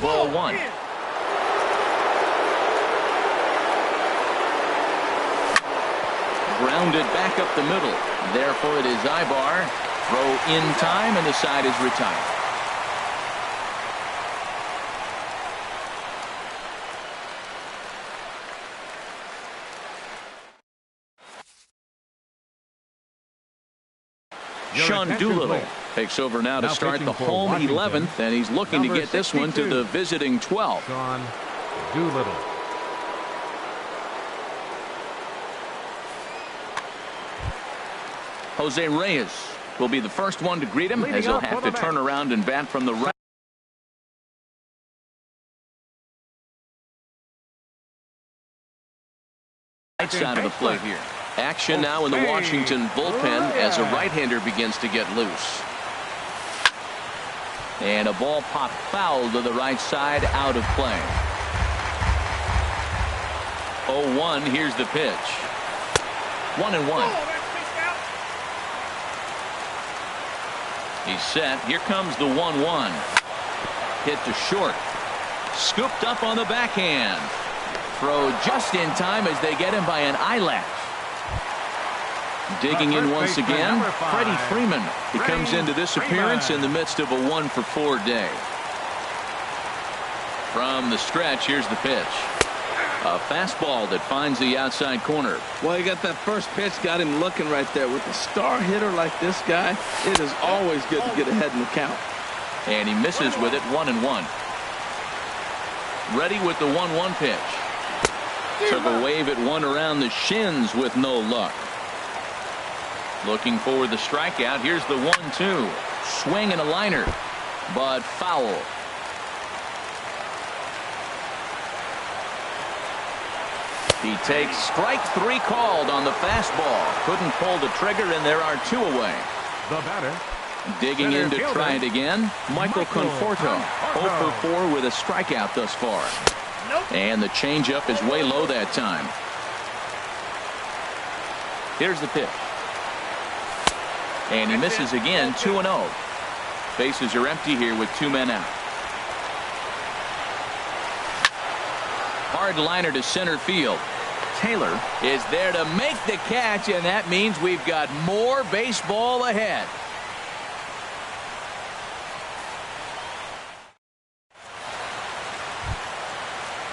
Ball 1. Grounded back up the middle. Therefore, it is Ibar. Throw in time, and the side is retired. Sean Doolittle takes over now to start the home 11th, and he's looking to get this one to the visiting 12th. Sean Doolittle. Jose Reyes will be the first one to greet him, as he'll have to turn around and bat from the right side of the plate here. Action now in the Washington bullpen as a right-hander begins to get loose. And a ball popped foul to the right side, out of play. 0-1, here's the pitch. 1-1. He's set. Here comes the 1-1. Hit to short. Scooped up on the backhand. Throw just in time as they get him by an eyelash. Digging in once again, Freddie Freeman. He comes into this appearance in the midst of a 1-for-4 day. From the stretch, here's the pitch. A fastball that finds the outside corner. Well, you got that first pitch, got him looking right there. With a star hitter like this guy, it is always good to get ahead in the count. And he misses with it, 1-1. Ready with the 1-1 pitch. Took a wave at one around the shins with no luck. Looking for the strikeout. Here's the 1-2. Swing and a liner, but foul. He takes strike 3 called on the fastball. Couldn't pull the trigger, and there are 2 away. The batter. Digging in to try it again, Michael Conforto. 0-for-4 with a strikeout thus far. And the changeup is way low that time. Here's the pitch. And he misses again, 2-0. Bases are empty here with 2 men out. Hard liner to center field. Taylor is there to make the catch, and that means we've got more baseball ahead.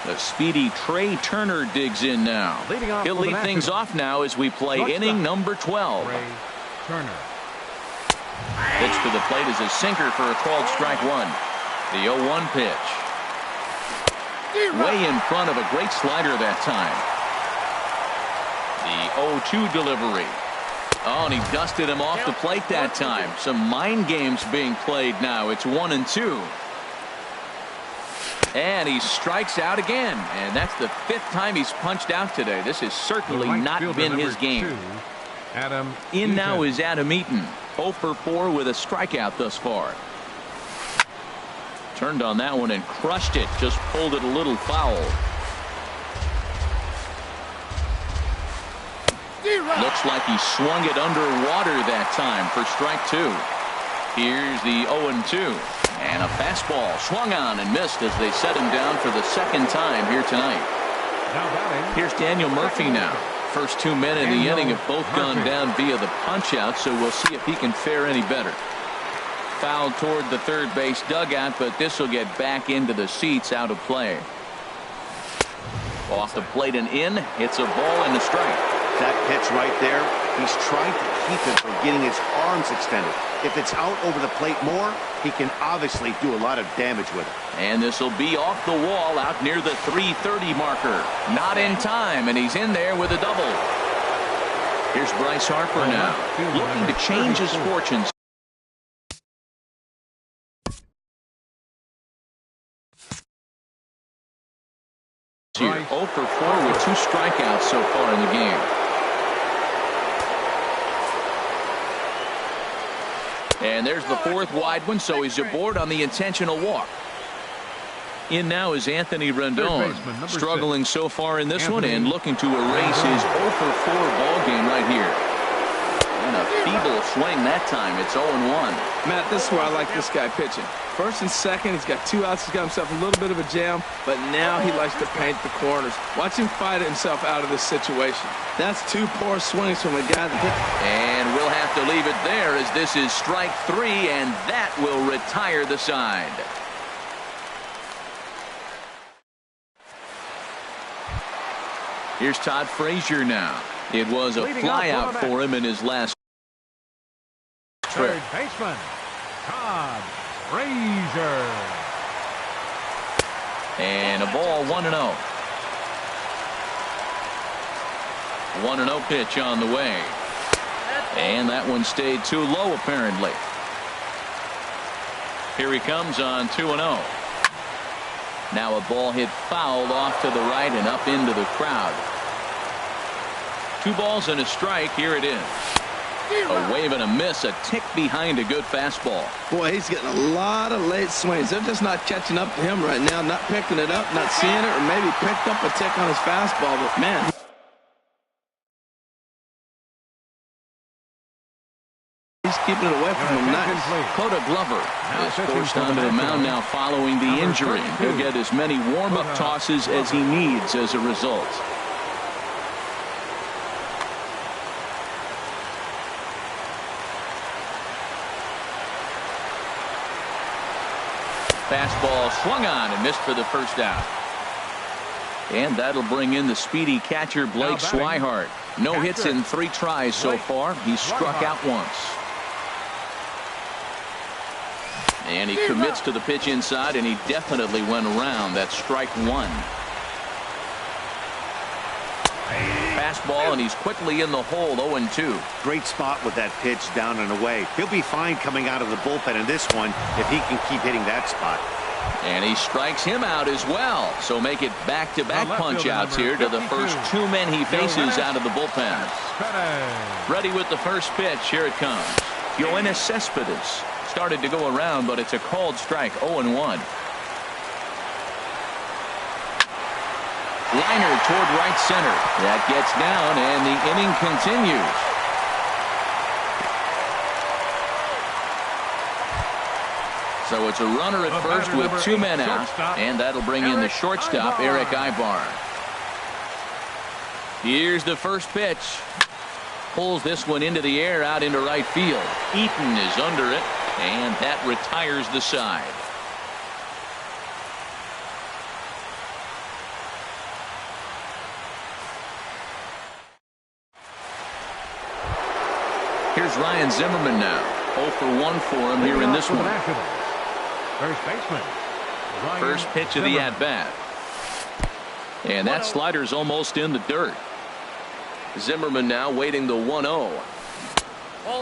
The speedy Trey Turner digs in now. He'll lead things off now as we play inning number 12. Trey Turner. Pitch to the plate is a sinker for a called strike 1. The 0-1 pitch. Way in front of a great slider that time. The 0-2 delivery. Oh, and he dusted him off the plate that time. Some mind games being played now. It's 1-2. And he strikes out again. And that's the 5th time he's punched out today. This has certainly not been his game. In now is Adam Eaton. 0-for-4 with a strikeout thus far. Turned on that one and crushed it. Just pulled it a little foul. Looks like he swung it underwater that time for strike 2. Here's the 0-2. And a fastball swung on and missed as they set him down for the 2nd time here tonight. Here's Daniel Murphy now. First 2 men in the inning have both gone down via the punch-out, so we'll see if he can fare any better. Foul toward the third base dugout, but this will get back into the seats, out of play. Off the plate and in. It's a ball and a strike. That pitch right there, he's trying to keep him from getting his arms extended. If it's out over the plate more, he can obviously do a lot of damage with it. And this will be off the wall out near the 330 marker. Not in time, and he's in there with a double. Here's Bryce Harper now, looking to change his fortunes. Here, 0-for-4 with 2 strikeouts so far in the game. And there's the 4th wide one, so he's aboard on the intentional walk. In now is Anthony Rendon, struggling so far in this one and looking to erase his 0-for-4 ball game right here. And a feeble swing that time. It's 0-1. Matt, this is where I like this guy pitching. First and second, he's got 2 outs. He's got himself a little bit of a jam, but now he likes to paint the corners. Watch him fight himself out of this situation. That's 2 poor swings from a guy that hit. And we'll have to leave it there as this is strike 3, and that will retire the side. Here's Todd Frazier now. It was a flyout for him in his last trip. Third baseman, Todd Frazier. And a ball, 1-0. 1-0 pitch on the way. And that one stayed too low, apparently. Here he comes on 2-0. Now a ball hit fouled off to the right and up into the crowd. 2 balls and a strike. Here it is. A wave and a miss, a tick behind a good fastball. Boy, he's getting a lot of late swings. They're just not catching up to him right now, not picking it up, not seeing it, or maybe picked up a tick on his fastball. But, man, he's keeping it away from him. Nice. Coda Glover is forced onto the mound now following the injury. He'll get as many warm-up tosses as he needs as a result. Fastball swung on and missed for the first out. And that'll bring in the speedy catcher Blake Swihart. No hits in 3 tries so far. He's struck out once. And he commits to the pitch inside, and he definitely went around. That's strike 1. Fastball, and he's quickly in the hole, 0-2. Great spot with that pitch down and away. He'll be fine coming out of the bullpen in this one if he can keep hitting that spot. And he strikes him out as well. So make it back-to-back punch-outs here to the first 2 men he faces out of the bullpen. Ready with the first pitch. Here it comes. Yoenis Cespedes started to go around, but it's a called strike, 0-1. Liner toward right center. That gets down, and the inning continues. So it's a runner at first with 2 men out, and that'll bring in the shortstop, Eric Ibar. Here's the first pitch. Pulls this one into the air out into right field. Eaton is under it, and that retires the side. Here's Ryan Zimmerman now. 0 for 1 for him here in this one. First baseman. First pitch of the at-bat. And that slider's almost in the dirt. Zimmerman now waiting the 1-0.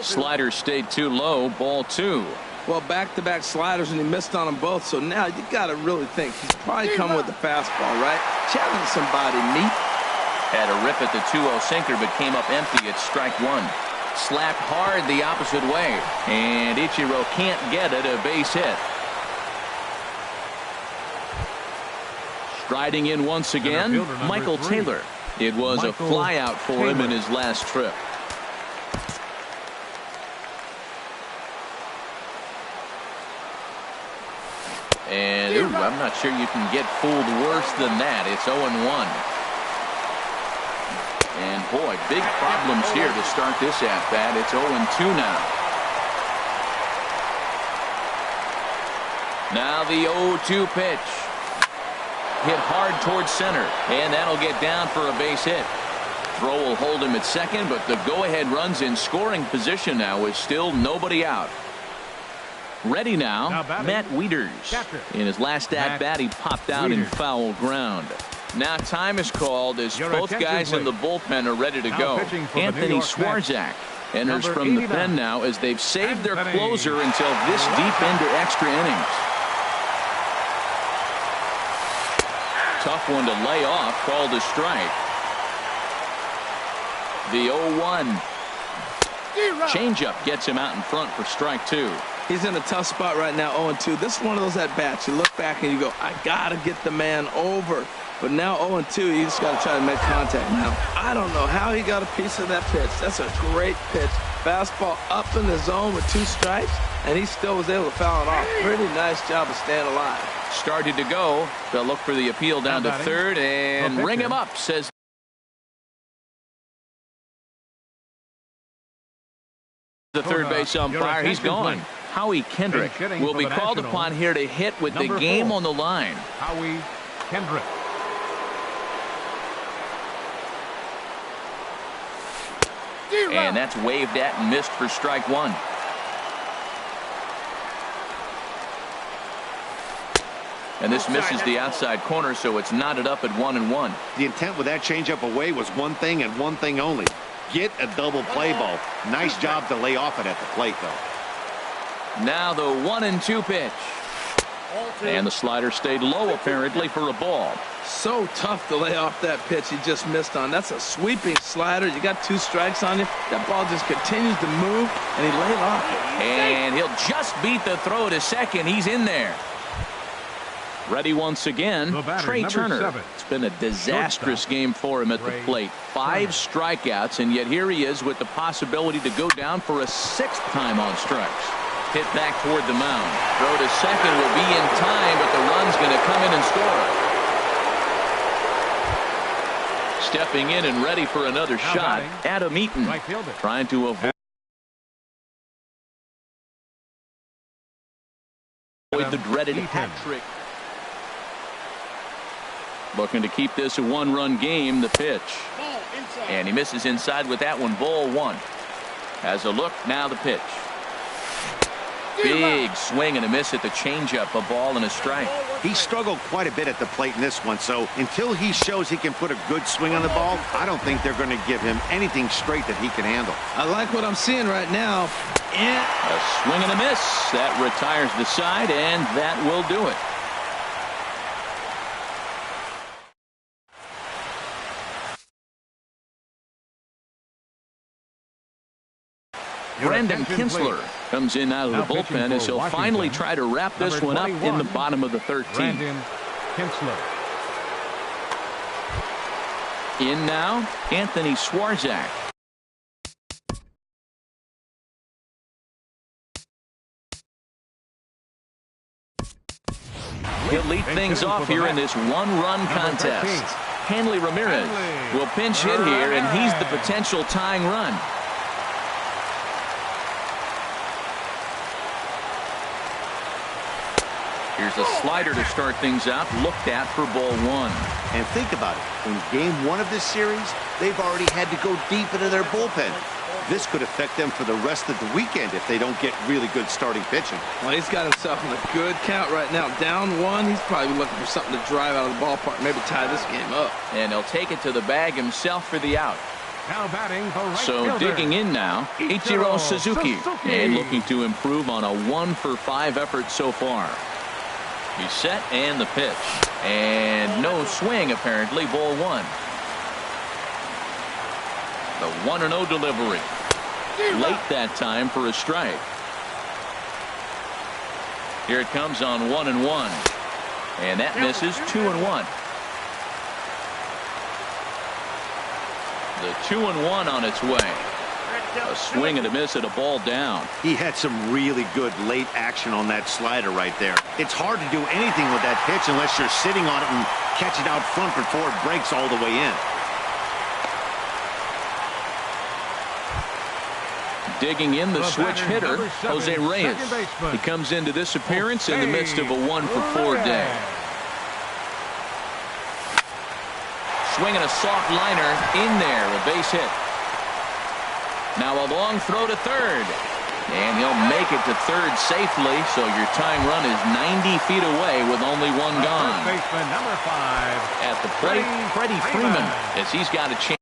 Slider stayed too low. Ball 2. Well, back-to-back sliders, and he missed on them both. So now you got to really think he's probably coming with the fastball, right? Challenge somebody, neat. Had a rip at the 2-0 sinker, but came up empty at strike 1. Slapped hard the opposite way, and Ichiro can't get it. A base hit. Striding in once again, Michael Taylor. It was a flyout for him in his last trip. And I'm not sure you can get fooled worse than that. It's 0-1. And boy, big problems here to start this at-bat. It's 0-2 now. Now the 0-2 pitch. Hit hard towards center, and that'll get down for a base hit. Throw will hold him at second, but the go-ahead runs in scoring position now with still nobody out. Ready now Matt Wieters. In his last at-bat, he popped out in foul ground. Now time is called as both guys in the bullpen are ready to go. Anthony Swarzak enters from the pen now as they've saved their closer until this deep into extra innings. Tough one to lay off, called a strike. The 0-1. Changeup gets him out in front for strike 2. He's in a tough spot right now, 0-2. This is one of those at-bats. You look back and you go, I got to get the man over. But now 0-2, you just got to try to make contact. Now, I don't know how he got a piece of that pitch. That's a great pitch. fastball up in the zone with 2 strikes, and he still was able to foul it off. Pretty nice job of staying alive. Started to go. They'll look for the appeal down to third and ring him up, says the third base umpire. He's gone. Howie Kendrick will be called upon here to hit with the game on the line. Howie Kendrick. And that's waved at and missed for strike 1. And this misses the outside corner, so it's knotted up at 1-1. The intent with that changeup away was one thing and one thing only. Get a double play ball. Nice job to lay off it at the plate, though. Now the 1-2 pitch. And the slider stayed low, apparently, for a ball. So tough to lay off that pitch he just missed on. That's a sweeping slider. You got 2 strikes on you. That ball just continues to move, and he laid off it. And he'll just beat the throw to second. He's in there. Ready once again, Trey Turner. 7. It's been a disastrous game for him at the plate. 5 strikeouts, and yet here he is with the possibility to go down for a 6th time on strikes. Hit back toward the mound. Throw to second will be in time, but the run's going to come in and score. Stepping in and ready for another shot, Adam Eaton, Right fielder. trying to avoid the dreaded hat trick. Looking to keep this a 1-run game. The pitch. And he misses inside with that one. Ball 1. Has a look. Now the pitch. Big swing and a miss at the changeup. A ball and a strike. He struggled quite a bit at the plate in this one, so until he shows he can put a good swing on the ball, I don't think they're going to give him anything straight that he can handle. I like what I'm seeing right now. A swing and a miss. That retires the side, and that will do it. Brandon Kinsler comes in out of the bullpen as he'll finally try to wrap this one up in the bottom of the 13th. Brandon Kinsler. In now, Anthony Swarzak. He'll lead things off here in this 1-run contest. Hanley Ramirez will pinch hit here, and he's the potential tying run. Here's a slider to start things out, looked at for ball 1. And think about it. In game 1 of this series, they've already had to go deep into their bullpen. This could affect them for the rest of the weekend if they don't get really good starting pitching. Well, he's got himself in a good count right now. Down 1, he's probably looking for something to drive out of the ballpark, maybe tie this game up. And he'll take it to the bag himself for the out. Now batting the right So fielder. digging in now, Ichiro Suzuki. And looking to improve on a 1-for-5 effort so far. He's set, and the pitch. And no swing, apparently, ball 1. The 1-0 delivery. Late that time for a strike. Here it comes on 1-1. And that misses. 2-1. The 2-1 on its way. A swing and a miss at a ball down. He had some really good late action on that slider right there. It's hard to do anything with that pitch unless you're sitting on it and catch it out front before it breaks all the way in. Digging in the switch hitter, Jose Reyes. He comes into this appearance in the midst of a 1-for-4 day. Swinging a soft liner in there, a base hit. Now a long throw to third. And he'll make it to third safely, so your tying run is 90 feet away with only 1 gone. Baseman number 5. At the plate, Freddie Freeman, as he's got a chance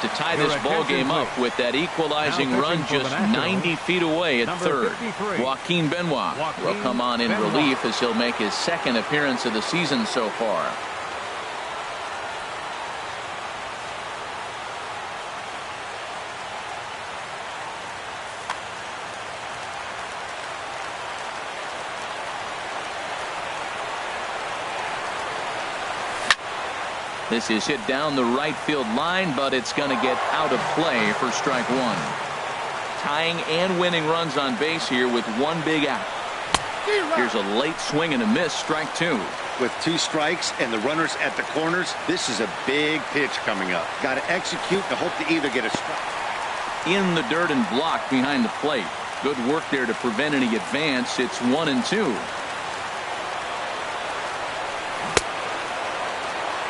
to tie this ball game up with that equalizing run just 90 feet away at third. Joaquin Benoit will come on in relief as he'll make his 2nd appearance of the season so far. This is hit down the right field line, but it's going to get out of play for strike one. Tying and winning runs on base here with one big out. Here's a late swing and a miss, strike two. With 2 strikes and the runners at the corners, this is a big pitch coming up. Got to execute and hope to either get a strike. In the dirt and blocked behind the plate. Good work there to prevent any advance. It's 1-2.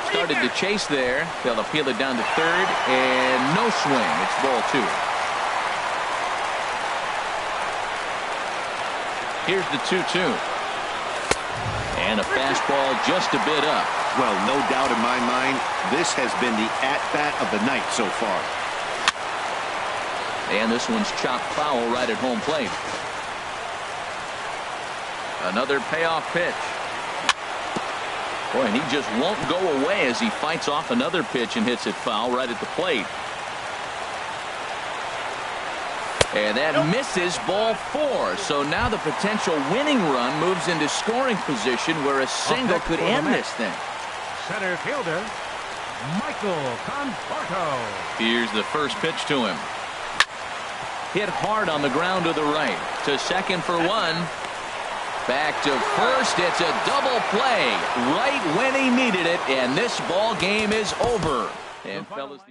Started to chase there. They'll appeal it down to third, and no swing. It's ball 2. Here's the 2-2. And a fastball just a bit up. Well, no doubt in my mind, this has been the at-bat of the night so far. And this one's chopped foul right at home plate. Another payoff pitch. Boy, and he just won't go away as he fights off another pitch and hits it foul right at the plate. And that misses, ball 4. So now the potential winning run moves into scoring position where a single could end this thing. Center fielder, Michael Conforto. Here's the first pitch to him. Hit hard on the ground to the right. To second for 1. Back to first. It's a double play right when he needed it. And this ball game is over. And fellas.